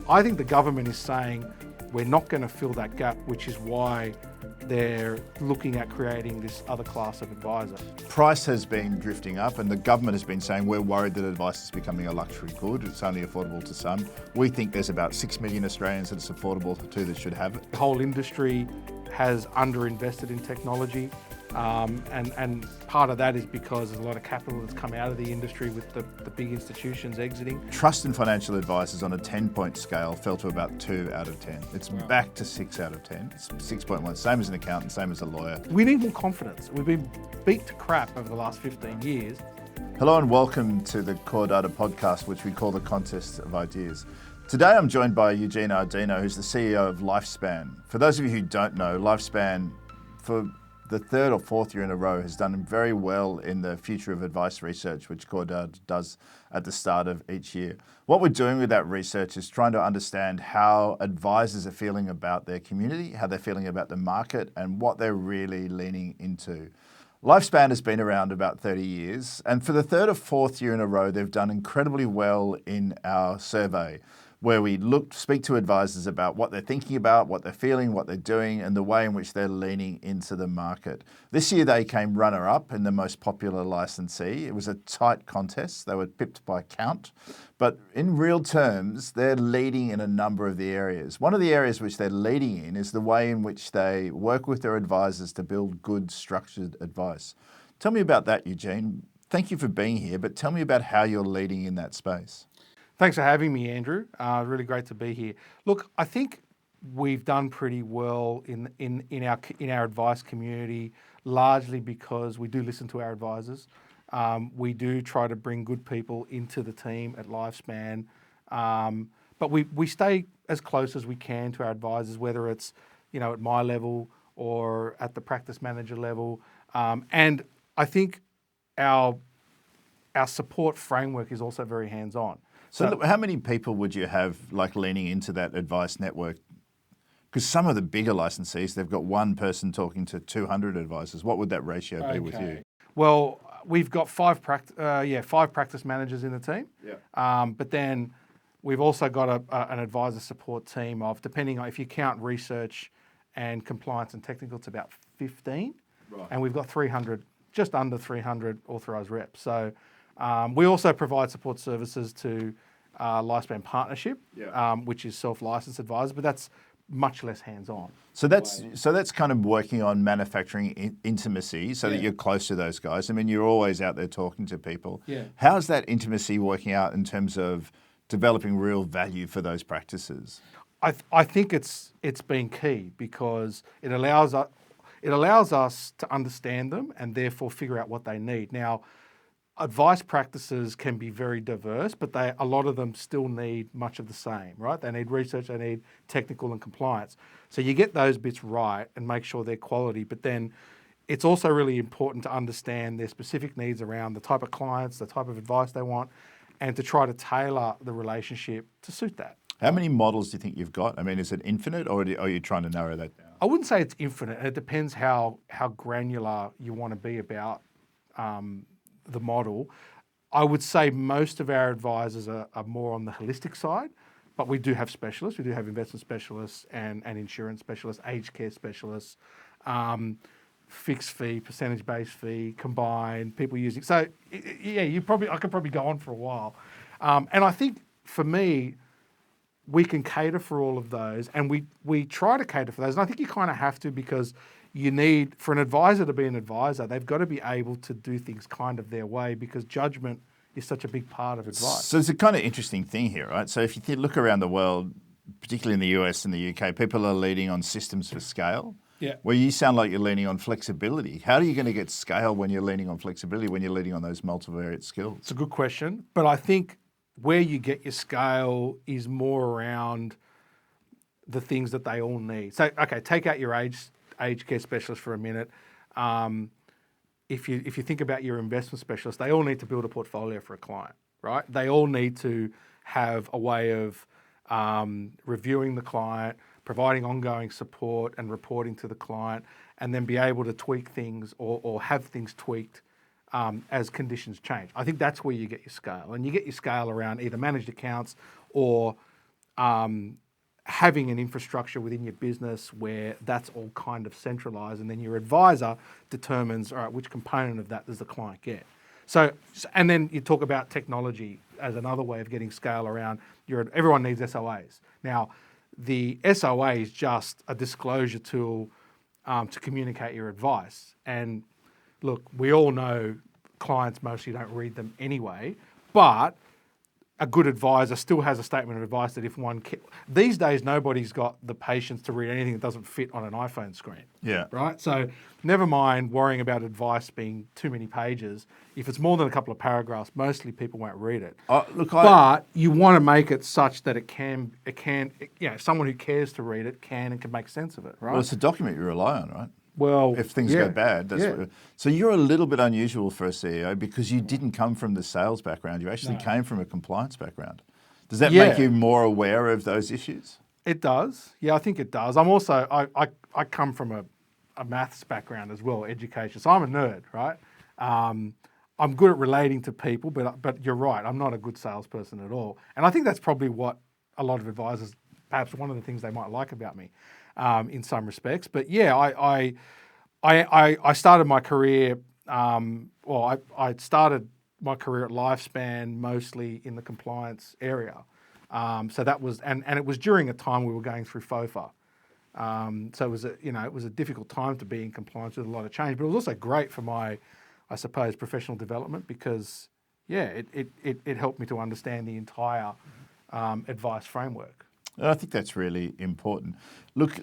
I think the government is saying we're not going to fill that gap, which is why they're looking at creating this other class of advisor. Price has been drifting up and the government has been saying we're worried that advice is becoming a luxury good. It's only affordable to some. We think there's about 6 million Australians that it's affordable to that should have it. The whole industry has underinvested in technology. And part of that is because there's a lot of capital that's come out of the industry with the big institutions exiting. Trust in financial advisors on a 10-point scale fell to about 2 out of 10. It's back to 6 out of 10. It's 6.1, same as an accountant, same as a lawyer. We need more confidence. We've been beat to crap over the last 15 years. Hello and welcome to the CoreData podcast, which we call the Contest of Ideas. Today I'm joined by Eugene Ardino, who's the CEO of Lifespan. For those of you who don't know, Lifespan, for the third or fourth year in a row, has done very well in the future of advice research, which CoreData does at the start of each year. What we're doing with that research is trying to understand how advisors are feeling about their community, how they're feeling about the market, and what they're really leaning into. Lifespan has been around about 30 years, and for the third or fourth year in a row, they've done incredibly well in our survey, where we speak to advisors about what they're thinking about, what they're feeling, what they're doing, and the way in which they're leaning into the market. This year they came runner-up in the most popular licensee. It was a tight contest. They were pipped by count. But in real terms, they're leading in a number of the areas. One of the areas which they're leading in is the way in which they work with their advisors to build good, structured advice. Tell me about that, Eugene. Thank you for being here, but tell me about how you're leading in that space. Thanks for having me, Andrew. Really great to be here. Look, I think we've done pretty well in our advice community, largely because we do listen to our advisors. We do try to bring good people into the team at Lifespan, but we stay as close as we can to our advisors, whether it's at my level or at the practice manager level. And I think our support framework is also very hands-on. So how many people would you have leaning into that advice network? Because some of the bigger licensees, they've got one person talking to 200 advisors. What would that ratio be with you? Well, we've got five practice managers in the team. Yeah. But then we've also got an advisor support team of, depending on if you count research and compliance and technical, it's about 15. Right. And we've got 300, just under 300 authorised reps. So we also provide support services to Lifespan Partnership, which is self-licensed advisors, but that's much less hands-on. So that's kind of working on manufacturing intimacy so that you're close to those guys. I mean, you're always out there talking to people. Yeah. How's that intimacy working out in terms of developing real value for those practices? I think it's been key because it allows us to understand them and therefore figure out what they need. Now, advice practices can be very diverse, but a lot of them still need much of the same, right? They need research, they need technical and compliance. So you get those bits right and make sure they're quality, but then it's also really important to understand their specific needs around the type of clients, the type of advice they want, and to try to tailor the relationship to suit that. How many models do you think you've got? I mean, is it infinite or are you trying to narrow that down? I wouldn't say it's infinite. It depends how granular you want to be about the model. I would say most of our advisors are more on the holistic side, but we do have specialists. We do have investment specialists and insurance specialists, aged care specialists, fixed fee, percentage-based fee, combined, people using. So yeah, I could probably go on for a while. And I think for me, we can cater for all of those, and we try to cater for those. And I think you kind of have to, because you need, for an advisor to be an advisor, they've got to be able to do things kind of their way, because judgment is such a big part of advice. So it's a kind of interesting thing here, right? So if you look around the world, particularly in the US and the UK, people are leaning on systems for scale. Yeah. Where you sound like you're leaning on flexibility. How are you going to get scale when you're leaning on flexibility, when you're leaning on those multivariate skills? It's a good question, but I think where you get your scale is more around the things that they all need. So, okay, take out your aged care specialist for a minute. If you think about your investment specialist, they all need to build a portfolio for a client, right? They all need to have a way of reviewing the client, providing ongoing support and reporting to the client, and then be able to tweak things or have things tweaked as conditions change. I think that's where you get your scale. And you get your scale around either managed accounts or having an infrastructure within your business where that's all kind of centralized, and then your advisor determines, all right, which component of that does the client get. So, and then you talk about technology as another way of getting scale around. Everyone needs SOAs. Now, the SOA is just a disclosure tool to communicate your advice. And look, we all know clients mostly don't read them anyway, but a good advisor still has a statement of advice that if these days, nobody's got the patience to read anything that doesn't fit on an iPhone screen. Yeah. Right? So never mind worrying about advice being too many pages. If it's more than a couple of paragraphs, mostly people won't read it. But you want to make it such that it can, someone who cares to read it can and can make sense of it, right? Well, it's a document you rely on, right? Well, if things go bad, so you're a little bit unusual for a CEO because you didn't come from the sales background. You actually came from a compliance background. Does that make you more aware of those issues? It does. Yeah, I think it does. I'm also I come from a maths background as well, education. So I'm a nerd, right? I'm good at relating to people, but you're right. I'm not a good salesperson at all. And I think that's probably what a lot of advisors, perhaps one of the things they might like about me. In some respects, but yeah, I started my career. I started my career at Lifespan mostly in the compliance area. So that was, and it was during a time we were going through FOFA. So it was a difficult time to be in compliance with a lot of change, but it was also great for my, I suppose, professional development because it helped me to understand the entire advice framework. I think that's really important. Look,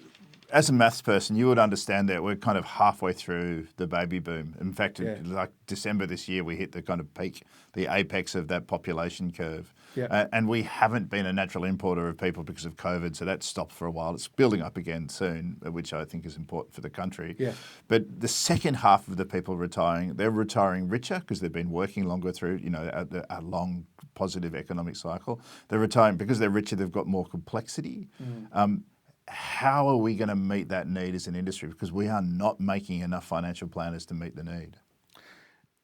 as a maths person, you would understand that we're kind of halfway through the baby boom. In fact, like December this year, we hit the kind of peak, the apex of that population curve. And we haven't been a natural importer of people because of COVID, so that's stopped for a while. It's building up again soon, which I think is important for the country. But the second half of the people retiring, they're retiring richer because they've been working longer through, a long positive economic cycle. They're retiring because they're richer, they've got more complexity. How are we going to meet that need as an industry? Because we are not making enough financial planners to meet the need.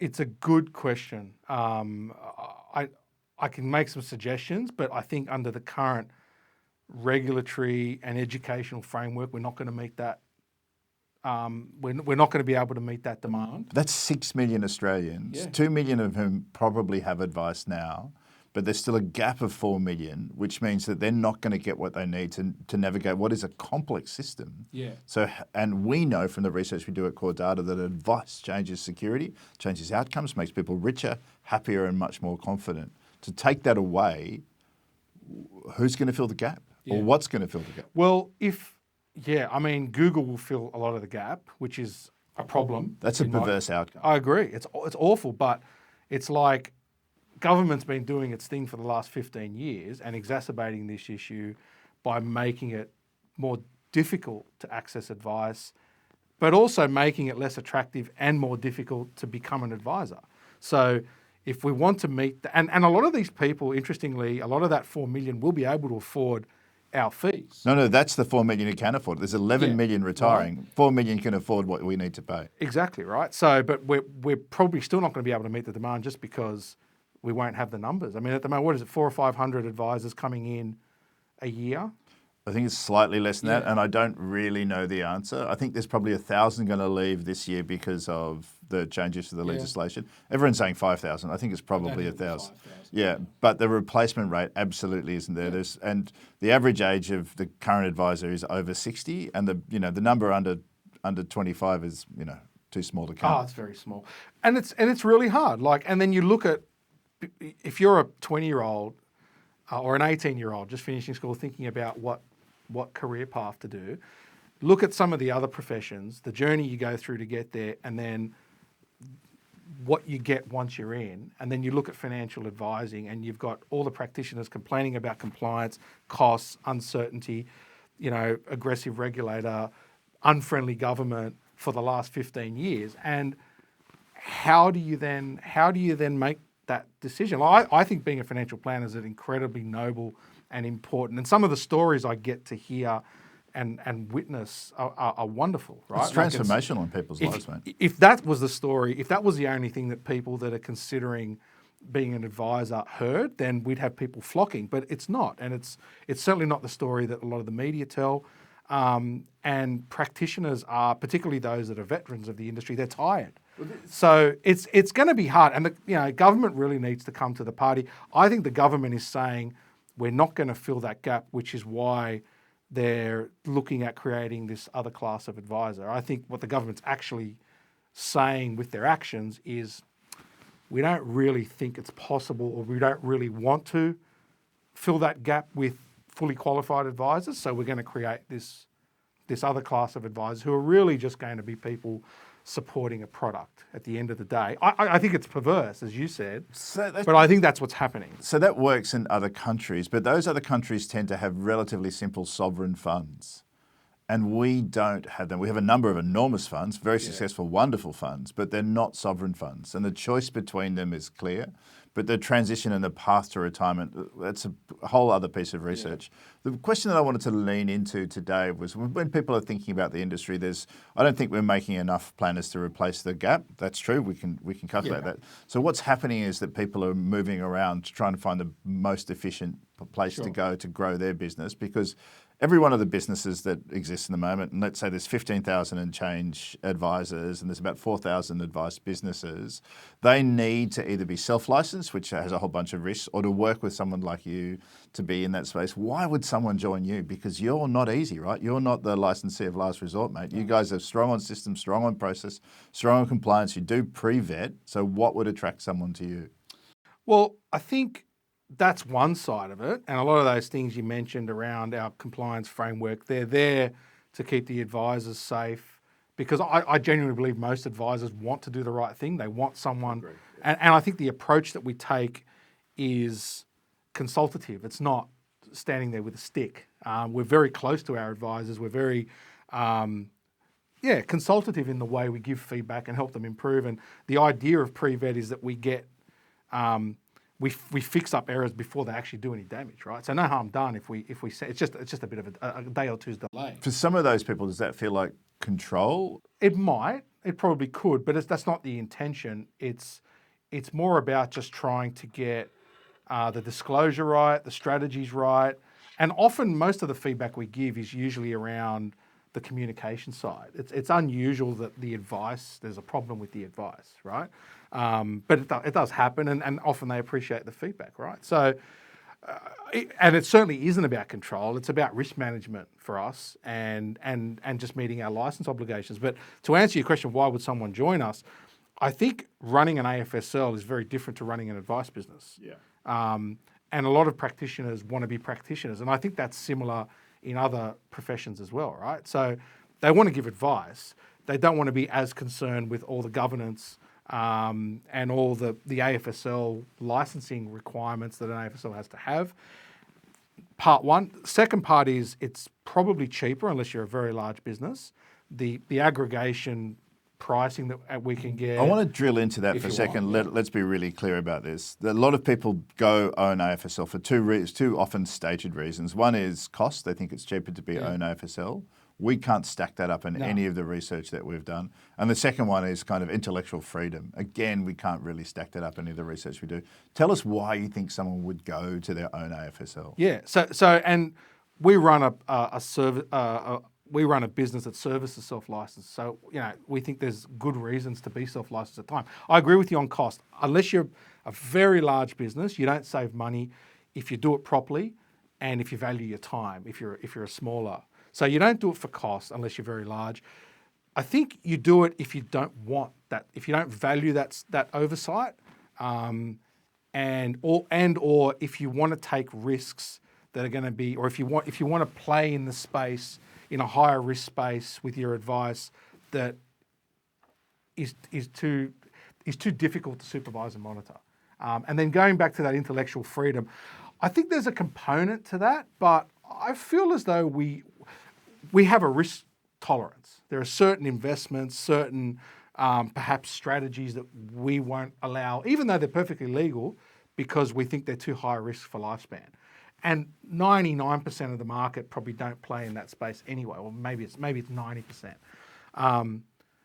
It's a good question. I can make some suggestions, but I think under the current regulatory and educational framework, we're not going to meet that. We're not going to be able to meet that demand. That's 6 million Australians, 2 million of whom probably have advice now. But there's still a gap of 4 million, which means that they're not going to get what they need to navigate what is a complex system. So, and we know from the research we do at CoreData that advice changes security, changes outcomes, makes people richer, happier, and much more confident. To take that away, who's going to fill the gap, or what's going to fill the gap? Well, Google will fill a lot of the gap, which is a problem. That's a perverse outcome. I agree. It's awful, but it's like, government's been doing its thing for the last 15 years and exacerbating this issue by making it more difficult to access advice, but also making it less attractive and more difficult to become an advisor. So if we want to meet, and a lot of these people, interestingly, a lot of that 4 million will be able to afford our fees. No, that's the 4 million who can afford it. There's 11 million retiring. Right. 4 million can afford what we need to pay. Exactly, right? So, but we're probably still not going to be able to meet the demand just because we won't have the numbers. I mean, at the moment, what is it, 400 or 500 advisors coming in a year? I think it's slightly less than that, and I don't really know the answer. I think there's probably 1,000 going to leave this year because of the changes to the legislation. Everyone's saying 5,000. I think it's probably 1,000. Yeah, but the replacement rate absolutely isn't there. And the average age of the current advisor is over 60, and the number under 25 is too small to count. Oh, it's very small, and it's really hard. And then you look at, if you're a 20-year-old or an 18-year-old just finishing school thinking about what career path to do, look at some of the other professions, the journey you go through to get there, and then what you get once you're in. And then you look at financial advising and you've got all the practitioners complaining about compliance, costs, uncertainty, aggressive regulator, unfriendly government for the last 15 years. And how do you then make that decision? I think being a financial planner is an incredibly noble and important. And some of the stories I get to hear and witness are wonderful, right? It's transformational in people's lives, mate. If that was the story, if that was the only thing that people that are considering being an advisor heard, then we'd have people flocking. But it's not, and it's certainly not the story that a lot of the media tell. And practitioners are, particularly those that are veterans of the industry, they're tired. So it's going to be hard, and the government really needs to come to the party. I think the government is saying we're not going to fill that gap, which is why they're looking at creating this other class of advisor. I think what the government's actually saying with their actions is we don't really think it's possible, or we don't really want to fill that gap with fully qualified advisors. So we're going to create this other class of advisors who are really just going to be people supporting a product at the end of the day. I think it's perverse, as you said, but I think that's what's happening. So that works in other countries, but those other countries tend to have relatively simple sovereign funds. And we don't have them. We have a number of enormous funds, very successful, wonderful funds, but they're not sovereign funds. And the choice between them is clear. But the transition and the path to retirement, that's a whole other piece of research. Yeah. The question that I wanted to lean into today was when people are thinking about the industry, I don't think we're making enough planners to replace the gap. That's true. We can calculate that. So what's happening is that people are moving around trying to find the most efficient place to go to grow their business, because every one of the businesses that exist in the moment, and let's say there's 15,000 and change advisors and there's about 4,000 advice businesses, they need to either be self-licensed, which has a whole bunch of risks, or to work with someone like you to be in that space. Why would someone join you? Because you're not easy, right? You're not the licensee of last resort, mate. You guys are strong on systems, strong on process, strong on compliance. You do pre-vet. So what would attract someone to you? Well, I think that's one side of it. And a lot of those things you mentioned around our compliance framework, they're there to keep the advisors safe, because I genuinely believe most advisors want to do the right thing. They want someone, and I think the approach that we take is consultative. It's not standing there with a stick. We're very close to our advisors. We're very, consultative in the way we give feedback and help them improve. And the idea of pre-vet is that we get, we fix up errors before they actually do any damage, right? So no harm done if we say it's just a bit of a day or two's delay. For some of those people, does that feel like control? It might. It probably could, but that's not the intention. It's more about just trying to get the disclosure right, the strategies right, and often most of the feedback we give is usually around the communication side. It's unusual that there's a problem with the advice, right? But it does happen, and often they appreciate the feedback, right? So, and it certainly isn't about control. It's about risk management for us and just meeting our license obligations. But to answer your question, why would someone join us? I think running an AFSL is very different to running an advice business. Yeah. And a lot of practitioners want to be practitioners, and I think that's similar in other professions as well, right? So they want to give advice. They don't want to be as concerned with all the governance and all the AFSL licensing requirements that an AFSL has to have. Part one. Second part is it's probably cheaper unless you're a very large business. The aggregation pricing that we can get. I want to drill into that for a second. Let's be really clear about this. A lot of people go own AFSL for two often stated reasons. One is cost. They think it's cheaper to be own AFSL. We can't stack that up in any of the research that we've done. And the second one is kind of intellectual freedom. Again, we can't really stack that up in any of the research we do. Tell us why you think someone would go to their own AFSL. Yeah. So and we run we run a business that services self-licensed. So, we think there's good reasons to be self-licensed at the time. I agree with you on cost. Unless you're a very large business, you don't save money if you do it properly and if you value your time, if you're a smaller. So you don't do it for cost unless you're very large. I think you do it if you don't want that, if you don't value that oversight, or if you want to take risks that are going to be, or if you want to play in the space, in a higher risk space with your advice that is too difficult to supervise and monitor. And then going back to that intellectual freedom, I think there's a component to that, but I feel as though we have a risk tolerance. There are certain investments, certain perhaps strategies that we won't allow, even though they're perfectly legal, because we think they're too high risk for lifespan. And 99% of the market probably don't play in that space anyway, or maybe it's 90%.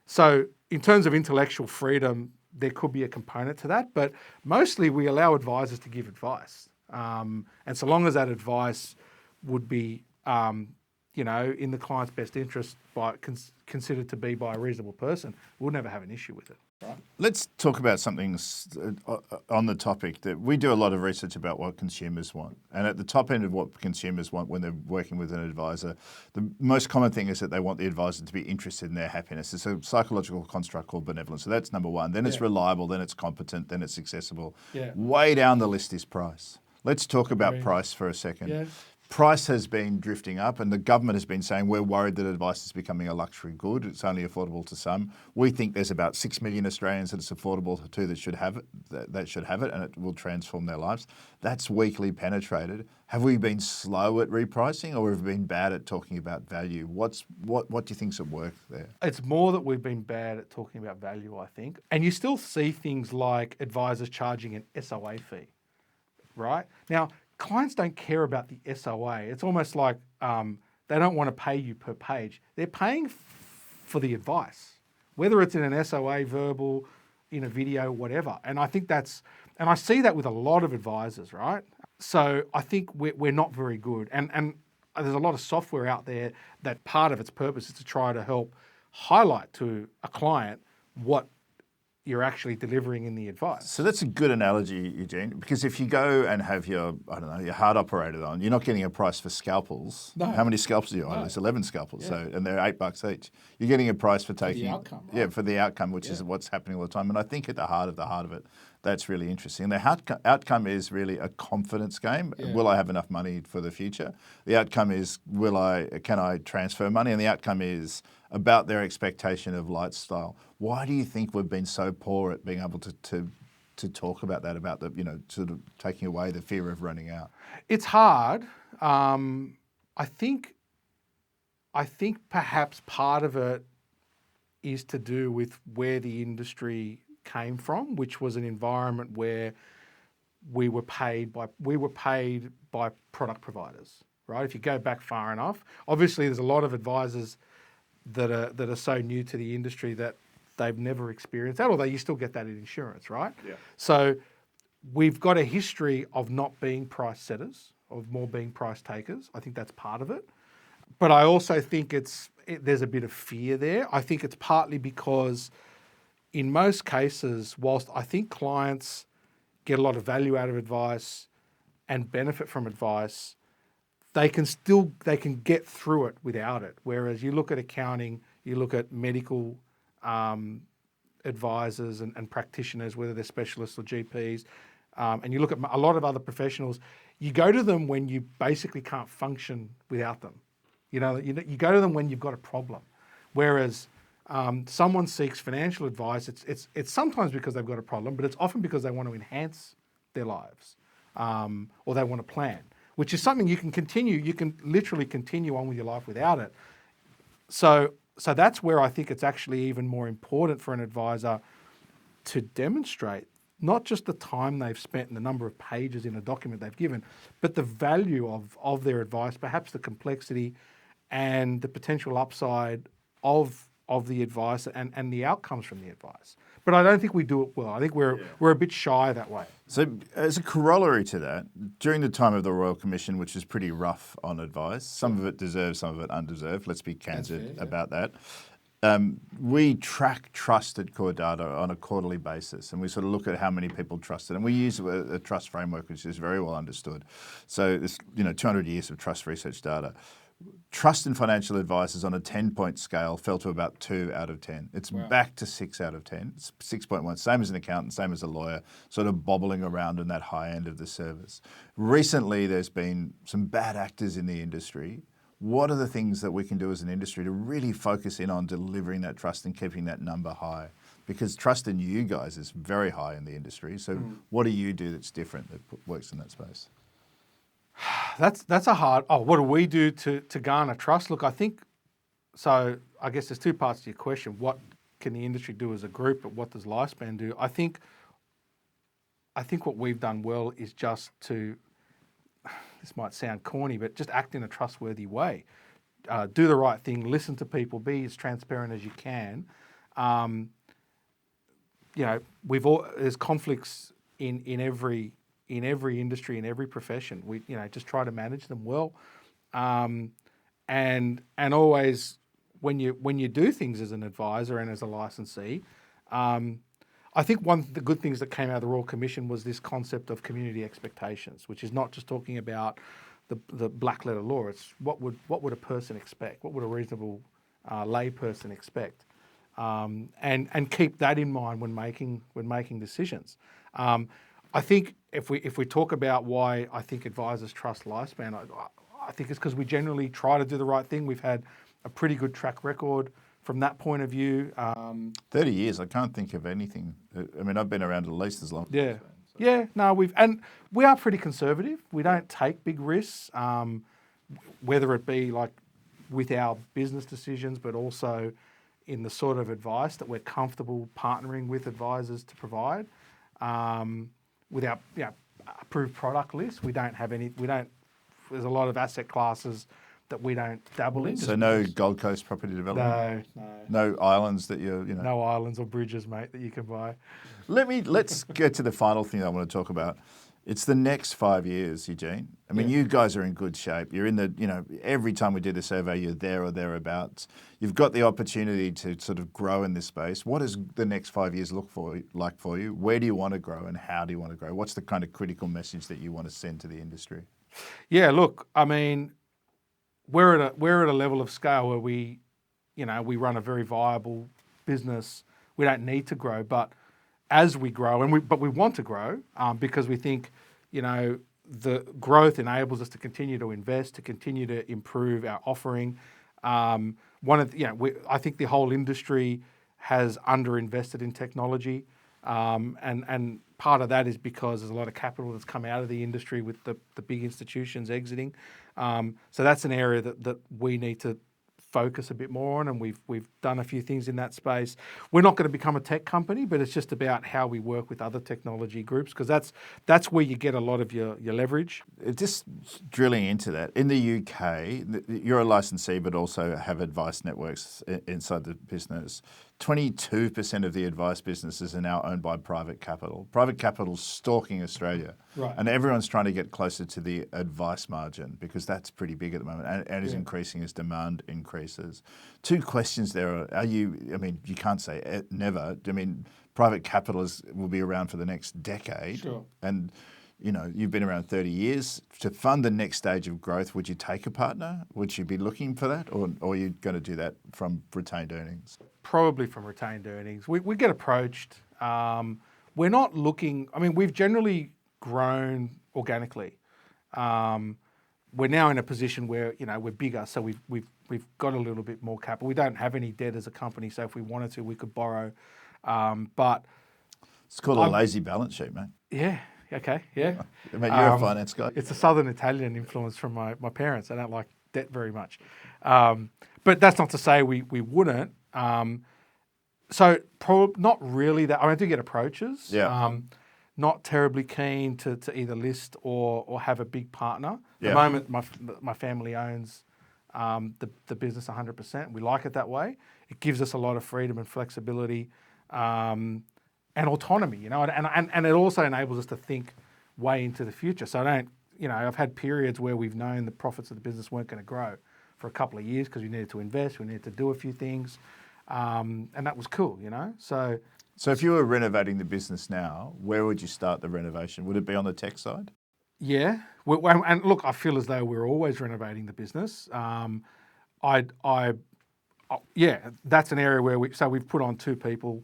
So in terms of intellectual freedom, there could be a component to that, but mostly we allow advisors to give advice. And so long as that advice would be, in the client's best interest, considered to be by a reasonable person, we'll never have an issue with it. Right? Let's talk about something on the topic that we do a lot of research about what consumers want. And at the top end of what consumers want when they're working with an advisor, the most common thing is that they want the advisor to be interested in their happiness. It's a psychological construct called benevolence. So that's number one. Then it's reliable, then it's competent, then it's accessible. Yeah. Way down the list is price. Let's talk about price for a second. Yeah. Price has been drifting up, and the government has been saying we're worried that advice is becoming a luxury good. It's only affordable to some. We think there's about 6 million Australians that it's affordable to that should have it, and it will transform their lives. That's weakly penetrated. Have we been slow at repricing, or have we been bad at talking about value? What do you think's at work there? It's more that we've been bad at talking about value, I think. And you still see things like advisors charging an SOA fee, right? Now, clients don't care about the SOA. It's almost like they don't want to pay you per page. They're paying for the advice, whether it's in an SOA, verbal, in a video, whatever. And I think and I see that with a lot of advisors, right? So I think we're not very good. And there's a lot of software out there that part of its purpose is to try to help highlight to a client what you're actually delivering in the advice. So that's a good analogy, Eugene, because if you go and have your heart operated on, you're not getting a price for scalpels. No. How many scalpels are you on? No. There's 11 scalpels, and they're $8 each. You're getting a price for taking the outcome, right? Yeah, for the outcome, which is what's happening all the time. And I think at the heart of it, that's really interesting. The outcome is really a confidence game. Yeah. Will I have enough money for the future? The outcome is can I transfer money? And the outcome is about their expectation of lifestyle. Why do you think we've been so poor at being able to talk about that, about the sort of taking away the fear of running out? It's hard. I think perhaps part of it is to do with where the industry came from, which was an environment where we were paid by product providers, right? If you go back far enough, obviously there's a lot of advisors that are so new to the industry that they've never experienced that, although you still get that in insurance, right? Yeah. So we've got a history of not being price setters, of more being price takers. I think that's part of it. But I also think there's a bit of fear there. I think it's partly because in most cases, whilst I think clients get a lot of value out of advice and benefit from advice, they can get through it without it. Whereas you look at accounting, you look at medical advisors and practitioners, whether they're specialists or GPs, and you look at a lot of other professionals, you go to them when you basically can't function without them. You go to them when you've got a problem. Whereas someone seeks financial advice, it's sometimes because they've got a problem, but it's often because they want to enhance their lives or they want to plan, which is something you can literally continue on with your life without it. So that's where I think it's actually even more important for an advisor to demonstrate not just the time they've spent and the number of pages in a document they've given, but the value of their advice, perhaps the complexity and the potential upside of the advice and the outcomes from the advice. But I don't think we do it well. I think we're a bit shy that way. So as a corollary to that, during the time of the Royal Commission, which was pretty rough on advice, some of it deserved, some of it undeserved, let's be candid about that. We track trust at CoreData on a quarterly basis, and we sort of look at how many people trust it. And we use a trust framework, which is very well understood. So it's 200 years of trust research data. Trust in financial advisors on a 10-point scale fell to about 2 out of 10. It's back to 6 out of 10. It's 6.1, same as an accountant, same as a lawyer, sort of bobbling around in that high end of the service. Recently, there's been some bad actors in the industry. What are the things that we can do as an industry to really focus in on delivering that trust and keeping that number high? Because trust in you guys is very high in the industry. So what do you do that's different that works in that space? That's a hard. What do we do to garner trust? Look, I think so. I guess there's two parts to your question. What can the industry do as a group, but what does Lifespan do? I think what we've done well is just to. This might sound corny, but just act in a trustworthy way. Do the right thing. Listen to people. Be as transparent as you can. there's conflicts in every industry, in every profession. We just try to manage them well, and always when you do things as an advisor and as a licensee. I think one of the good things that came out of the Royal Commission was this concept of community expectations, which is not just talking about the black letter law. It's what would a person expect? What would a reasonable lay person expect? And keep that in mind when making decisions. I think if we talk about why I think advisors trust Lifespan, I think it's because we generally try to do the right thing. We've had a pretty good track record from that point of view. 30 years, I can't think of anything. I mean, I've been around at least as long as Yeah. Yeah, no, we are pretty conservative. We don't take big risks, whether it be like with our business decisions, but also in the sort of advice that we're comfortable partnering with advisors to provide. With our approved product list, we don't have any. There's a lot of asset classes that we don't dabble in. So no Gold Coast property development? No islands that No islands or bridges, mate, that you can buy. Let's get to the final thing I want to talk about. It's the next 5 years, Eugene. I mean, you guys are in good shape. You're in every time we do the survey, you're there or thereabouts. You've got the opportunity to sort of grow in this space. What does the next 5 years look like for you? Where do you want to grow and how do you want to grow? What's the kind of critical message that you want to send to the industry? Yeah, look, I mean, we're at a level of scale where we run a very viable business. We don't need to grow, but as we grow, but we want to grow because we think, the growth enables us to continue to invest, to continue to improve our offering. I think the whole industry has underinvested in technology, and part of that is because there's a lot of capital that's come out of the industry with the big institutions exiting. So that's an area that we need to focus a bit more on, and we've done a few things in that space. We're not going to become a tech company, but it's just about how we work with other technology groups, because that's where you get a lot of your leverage. Just drilling into that, in the UK, you're a licensee but also have advice networks inside the business. 22% of the advice businesses are now owned by private capital. Private capital's stalking Australia. Right. And everyone's trying to get closer to the advice margin because that's pretty big at the moment and is increasing as demand increases. Two questions there you can't say never. I mean, private capital will be around for the next decade. Sure. And you've been around 30 years. To fund the next stage of growth, would you take a partner? Would you be looking for that? Or are you going to do that from retained earnings? Probably from retained earnings. We get approached. We're not looking, we've generally grown organically. We're now in a position where, we're bigger, so we've got a little bit more capital. We don't have any debt as a company, so if we wanted to, we could borrow. But it's called a lazy balance sheet, mate. Yeah. Okay. Yeah. You're a finance guy. It's a Southern Italian influence from my parents. I don't like debt very much. But that's not to say we wouldn't. So not really that. I do get approaches. Yeah. Not terribly keen to either list or have a big partner. At Yeah. the moment, my family owns the business 100%. We like it that way. It gives us a lot of freedom and flexibility. And autonomy, and it also enables us to think way into the future. So I've had periods where we've known the profits of the business weren't going to grow for a couple of years because we needed to invest, we needed to do a few things, and that was cool, So if you were renovating the business now, where would you start the renovation? Would it be on the tech side? Yeah, and look, I feel as though we're always renovating the business. That's an area where we've put on 2 people.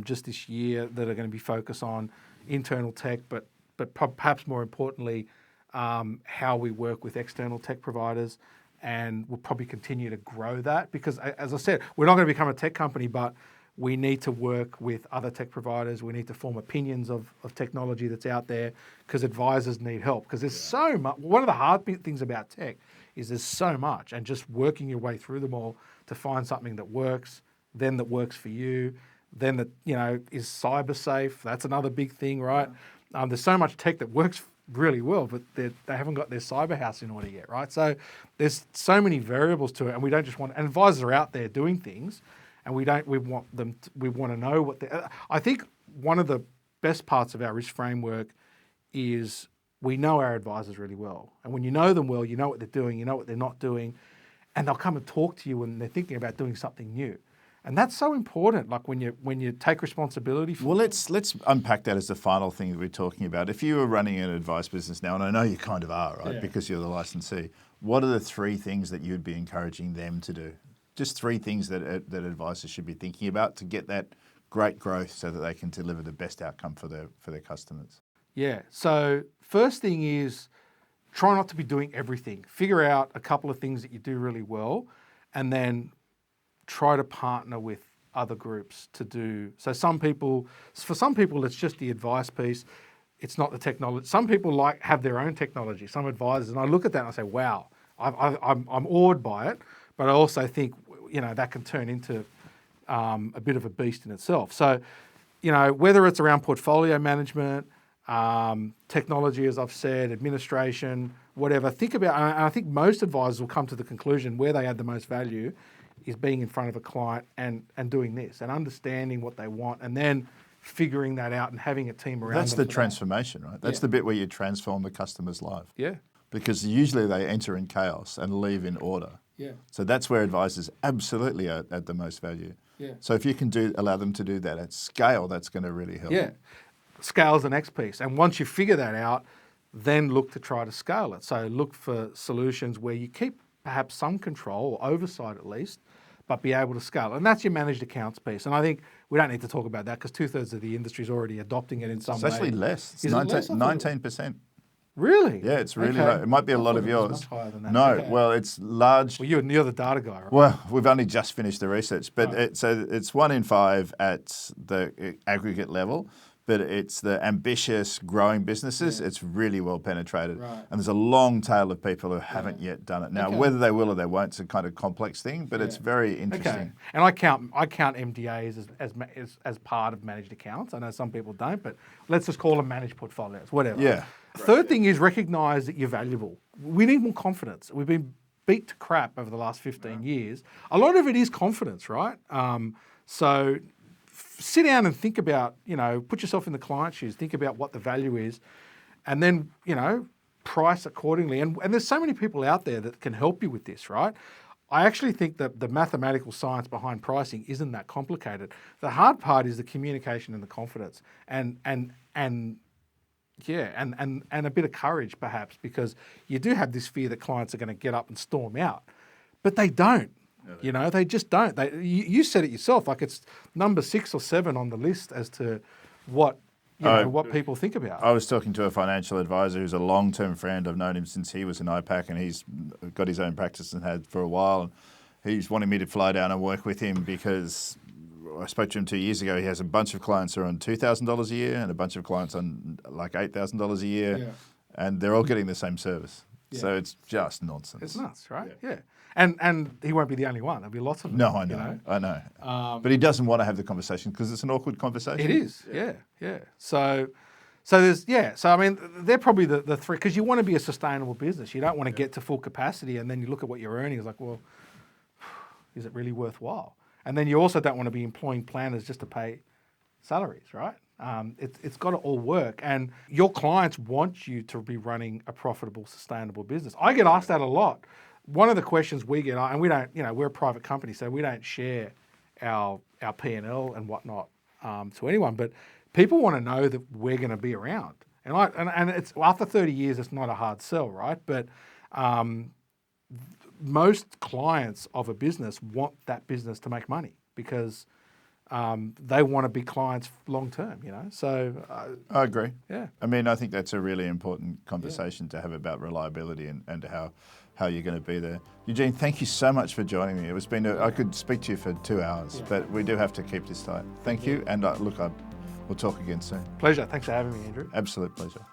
Just this year that are going to be focused on internal tech, but perhaps more importantly, how we work with external tech providers, and we'll probably continue to grow that because, as I said, we're not going to become a tech company, but we need to work with other tech providers. We need to form opinions of technology that's out there because advisors need help because there's so much. One of the hard things about tech is there's so much, and just working your way through them all to find something that works, then that works for you. Then that is cyber safe. That's another big thing, right? There's so much tech that works really well, but they haven't got their cyber house in order yet, right? So there's so many variables to it, and we don't just want. And advisors are out there doing things, and we want to know what I think one of the best parts of our risk framework is we know our advisors really well. And when you know them well, you know what they're doing, you know what they're not doing, and they'll come and talk to you when they're thinking about doing something new. And that's so important, like when you take responsibility for let's unpack that as the final thing that we're talking about. If you were running an advice business now, and I know you kind of are, right, because you're the licensee, what are the 3 things that you'd be encouraging them to do? Just 3 things that advisors should be thinking about to get that great growth so that they can deliver the best outcome for their customers. Yeah. So first thing is try not to be doing everything. Figure out a couple of things that you do really well, and then try to partner with other groups to do. So for some people, it's just the advice piece. It's not the technology. Some people have their own technology, some advisors, and I look at that and I say, wow, I'm awed by it, but I also think, that can turn into a bit of a beast in itself. So, whether it's around portfolio management, technology, as I've said, administration, whatever, think about, and I think most advisors will come to the conclusion where they add the most value is being in front of a client and doing this and understanding what they want and then figuring that out and having a team around them. That's the transformation, right? That's the bit where you transform the customer's life. Yeah. Because usually they enter in chaos and leave in order. Yeah. So that's where advisors absolutely are at the most value. Yeah. So if you can allow them to do that at scale, that's going to really help. Yeah. Scale's the next piece. And once you figure that out, then look to try to scale it. So look for solutions where you keep perhaps some control or oversight at least, but be able to scale. And that's your managed accounts piece. And I think we don't need to talk about that because 2/3 of the industry is already adopting it in some way. It's actually less. It's Is 19%. Really? Yeah, it's really low. It might be a lot of It was yours. much higher than that. No, Okay. well, it's large. Well, you're the data guy, right? Well, we've only just finished the research, but it's 1 in 5 at the aggregate level. But it's the ambitious, growing businesses. It's really well penetrated, Right. and there's a long tail of people who haven't yet done it. Now, Okay. whether they will or they won't, it's a kind of complex thing, but it's very interesting. Okay. And I count MDAs as part of managed accounts. I know some people don't, but let's just call them managed portfolios, whatever. Yeah. Third thing is recognise that you're valuable. We need more confidence. We've been beat to crap over the last 15 years. A lot of it is confidence, right? So sit down and think about, put yourself in the client's shoes, think about what the value is, and then, price accordingly. And there's so many people out there that can help you with this, right? I actually think that the mathematical science behind pricing isn't that complicated. The hard part is the communication and the confidence and a bit of courage perhaps, because you do have this fear that clients are going to get up and storm out, but they don't. They just don't. You said it yourself, like it's number 6 or 7 on the list as to what what people think about. I was talking to a financial advisor who's a long-term friend. I've known him since he was in IPAC, and he's got his own practice and had for a while. And he's wanting me to fly down and work with him because I spoke to him 2 years ago. He has a bunch of clients who are on $2,000 a year and a bunch of clients on like $8,000 a year, and they're all getting the same service. Yeah. So it's just nonsense. It's nuts, right? Yeah. And he won't be the only one. There'll be lots of them. No, I know. But he doesn't want to have the conversation because it's an awkward conversation. It is, yeah. So there's, so I mean, they're probably the 3, because you want to be a sustainable business. You don't want to get to full capacity and then you look at what you're earning. It's like, well, is it really worthwhile? And then you also don't want to be employing planners just to pay salaries, right? It's got to all work, and your clients want you to be running a profitable, sustainable business. I get asked that a lot. One of the questions we get, and we don't, we're a private company, so we don't share our P&L and whatnot to anyone. But people want to know that we're going to be around, and it's after 30 years, it's not a hard sell, right? But most clients of a business want that business to make money because they want to be clients long term, So I agree. Yeah. I mean, I think that's a really important conversation to have about reliability and how you're going to be there. Eugene, thank you so much for joining me. It was I could speak to you for 2 hours, but we do have to keep this tight. Thank you, and we'll talk again soon. Pleasure. Thanks for having me, Andrew. Absolute pleasure.